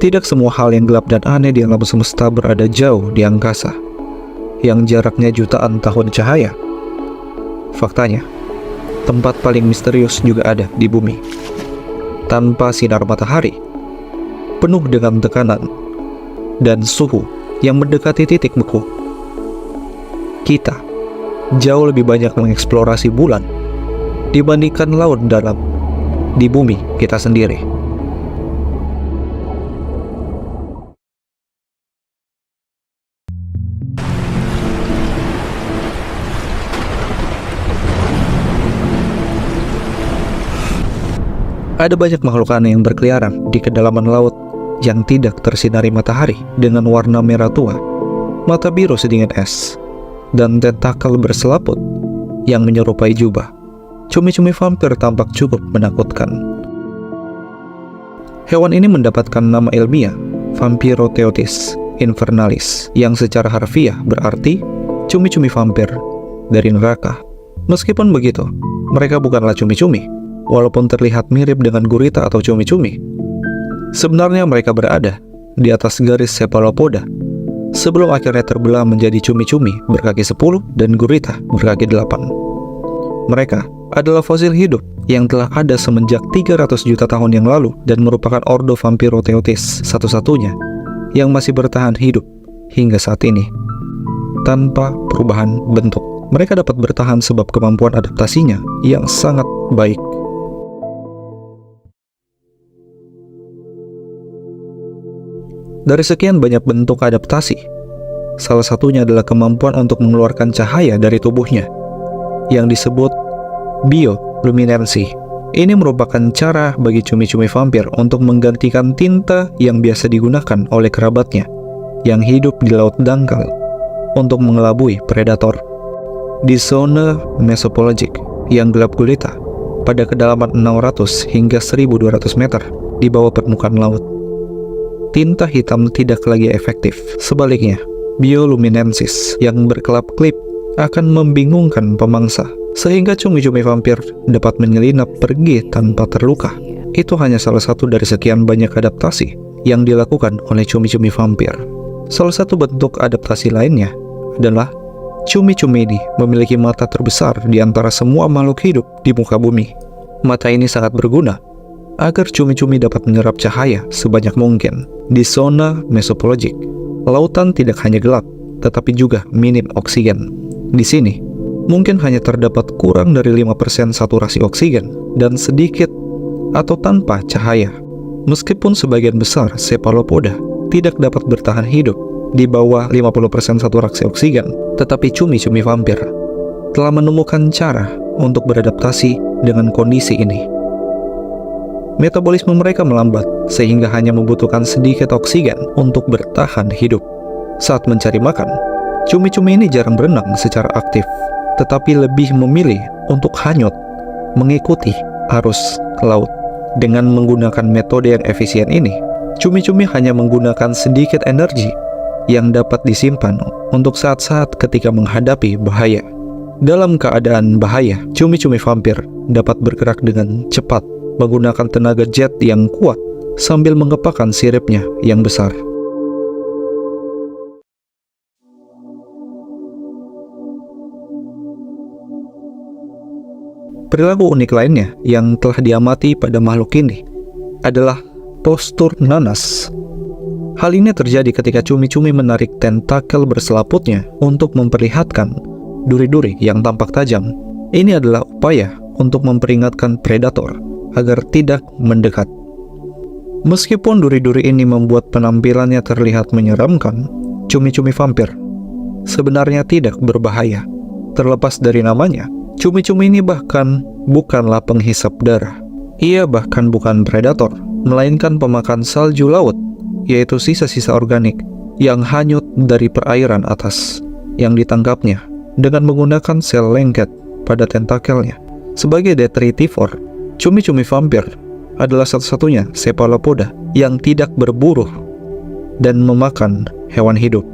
Tidak semua hal yang gelap dan aneh di alam semesta berada jauh di angkasa, yang jaraknya jutaan tahun cahaya. Faktanya, tempat paling misterius juga ada di bumi. Tanpa sinar matahari, penuh dengan tekanan dan suhu yang mendekati titik beku. Kita jauh lebih banyak mengeksplorasi bulan dibandingkan laut dalam di bumi kita sendiri. Ada banyak makhluk aneh yang berkeliaran di kedalaman laut yang tidak tersinari matahari dengan warna merah tua, mata biru sedingin es, dan tentakel berselaput yang menyerupai jubah. Cumi-cumi vampir tampak cukup menakutkan. Hewan ini mendapatkan nama ilmiah Vampirotheotis invernalis, yang secara harfiah berarti cumi-cumi vampir dari neraka. Meskipun begitu, mereka bukanlah cumi-cumi, walaupun terlihat mirip dengan gurita atau cumi-cumi. Sebenarnya mereka berada di atas garis cephalopoda sebelum akhirnya terbelah menjadi cumi-cumi berkaki 10 dan gurita berkaki 8. Mereka adalah fosil hidup yang telah ada semenjak 300 juta tahun yang lalu dan merupakan ordo Vampirotheotis satu-satunya yang masih bertahan hidup hingga saat ini tanpa perubahan bentuk. Mereka dapat bertahan sebab kemampuan adaptasinya yang sangat baik. Dari sekian banyak bentuk adaptasi, salah satunya adalah kemampuan untuk mengeluarkan cahaya dari tubuhnya, yang disebut bioluminensi. Ini merupakan cara bagi cumi-cumi vampir untuk menggantikan tinta yang biasa digunakan oleh kerabatnya yang hidup di laut dangkal untuk mengelabui predator. Di zona mesopelagic yang gelap gulita pada kedalaman 600 hingga 1200 meter di bawah permukaan laut, tinta hitam tidak lagi efektif. Sebaliknya, bioluminensis yang berkelap-kelip akan membingungkan pemangsa, sehingga cumi-cumi vampir dapat menyelinap pergi tanpa terluka. Itu hanya salah satu dari sekian banyak adaptasi yang dilakukan oleh cumi-cumi vampir. Salah satu bentuk adaptasi lainnya adalah cumi-cumi ini memiliki mata terbesar di antara semua makhluk hidup di muka bumi. Mata ini sangat berguna agar cumi-cumi dapat menyerap cahaya sebanyak mungkin. Di zona mesopelagic, lautan tidak hanya gelap, tetapi juga minim oksigen. Di sini, mungkin hanya terdapat kurang dari 5% saturasi oksigen dan sedikit atau tanpa cahaya. Meskipun sebagian besar cephalopoda tidak dapat bertahan hidup di bawah 50% saturasi oksigen, tetapi cumi-cumi vampir telah menemukan cara untuk beradaptasi dengan kondisi ini. Metabolisme mereka melambat sehingga hanya membutuhkan sedikit oksigen untuk bertahan hidup. Saat mencari makan, cumi-cumi ini jarang berenang secara aktif, tetapi lebih memilih untuk hanyut mengikuti arus laut. Dengan menggunakan metode yang efisien ini, cumi-cumi hanya menggunakan sedikit energi yang dapat disimpan untuk saat-saat ketika menghadapi bahaya. Dalam keadaan bahaya, cumi-cumi vampir dapat bergerak dengan cepat menggunakan tenaga jet yang kuat sambil mengepakkan siripnya yang besar. Perilaku unik lainnya yang telah diamati pada makhluk ini adalah postur nanas. Hal ini terjadi ketika cumi-cumi menarik tentakel berselaputnya untuk memperlihatkan duri-duri yang tampak tajam. Ini adalah upaya untuk memperingatkan predator agar tidak mendekat. Meskipun duri-duri ini membuat penampilannya terlihat menyeramkan, cumi-cumi vampir sebenarnya tidak berbahaya. Terlepas dari namanya, cumi-cumi ini bahkan bukanlah penghisap darah. Ia bahkan bukan predator, melainkan pemakan salju laut, yaitu sisa-sisa organik yang hanyut dari perairan atas yang ditangkapnya dengan menggunakan sel lengket pada tentakelnya. Sebagai detritivore, cumi-cumi vampir adalah satu-satunya cephalopoda yang tidak berburu dan memakan hewan hidup.